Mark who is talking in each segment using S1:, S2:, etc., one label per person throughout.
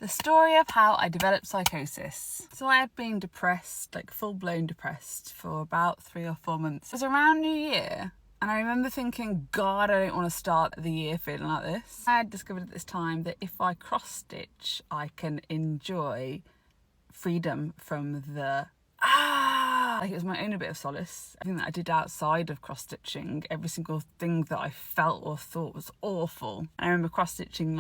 S1: The story of how I developed psychosis. So I had been depressed, like full-blown depressed, for about 3 or 4 months. It was around New Year, and I remember thinking, God, I don't want to start the year feeling like this. I had discovered at this time that if I cross-stitch, I can enjoy freedom from the like it was my only bit of solace. Everything that I did outside of cross-stitching, every single thing that I felt or thought was awful. And I remember cross-stitching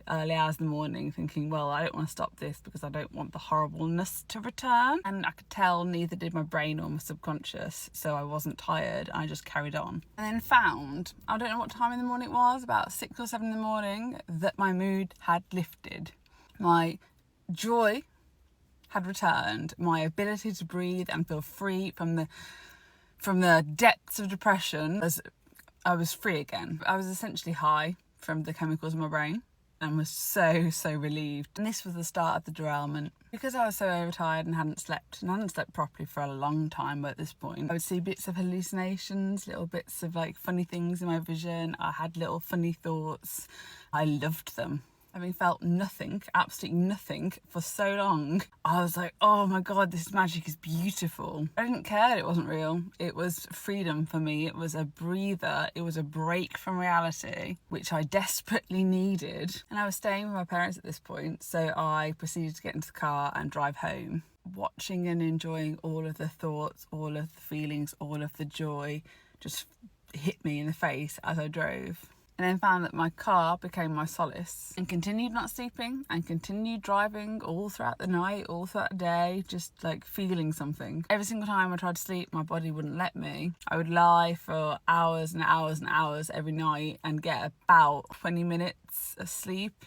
S1: early hours in the morning, thinking, well, I don't want to stop this because I don't want the horribleness to return. And I could tell neither did my brain or my subconscious, so I wasn't tired. I just carried on. And then found, I don't know what time in the morning it was, about 6 or 7 in the morning, that my mood had lifted. My joy had returned, my ability to breathe and feel free from the depths of depression. I was free again. I was essentially high from the chemicals in my brain and was so relieved. And this was the start of the derailment. Because I was so overtired and hadn't slept properly for a long time at this point, I would see bits of hallucinations, little bits of like funny things in my vision. I had little funny thoughts. I loved them. Having felt nothing, absolutely nothing for so long, I was like, oh my God, this magic is beautiful. I didn't care it wasn't real. It was freedom for me. It was a breather. It was a break from reality, which I desperately needed. And I was staying with my parents at this point, so I proceeded to get into the car and drive home, watching and enjoying all of the thoughts, all of the feelings, all of the joy just hit me in the face as I drove. And then found that my car became my solace, and continued not sleeping and continued driving all throughout the night, all throughout the day, just like feeling something. Every single time I tried to sleep, my body wouldn't let me. I would lie for hours and hours and hours every night and get about 20 minutes of sleep.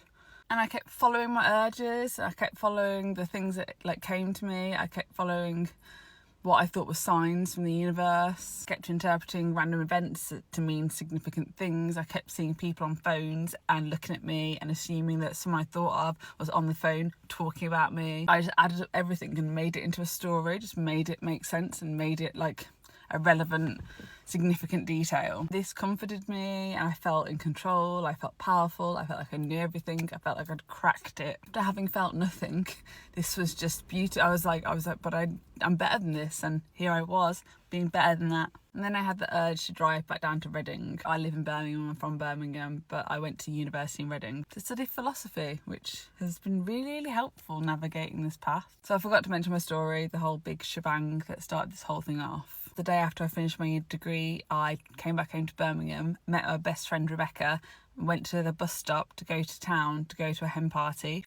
S1: And I kept following my urges. I kept following the things that came to me. I kept following what I thought were signs from the universe. Kept interpreting random events to mean significant things. I kept seeing people on phones and looking at me and assuming that someone I thought of was on the phone talking about me. I just added up everything and made it into a story, just made it make sense and made it like a relevant, significant detail. This comforted me and I felt in control. I felt powerful. I felt like I knew everything. I felt like I'd cracked it. After having felt nothing, this was just beauty. I was like, but I'm better than this. And here I was being better than that. And then I had the urge to drive back down to Reading. I live in Birmingham, I'm from Birmingham, but I went to university in Reading to study philosophy, which has been really helpful navigating this path. So I forgot to mention my story, the whole big shebang that started this whole thing off. The day after I finished my degree, I came back home to Birmingham, met my best friend Rebecca, went to the bus stop to go to town to go to a hen party.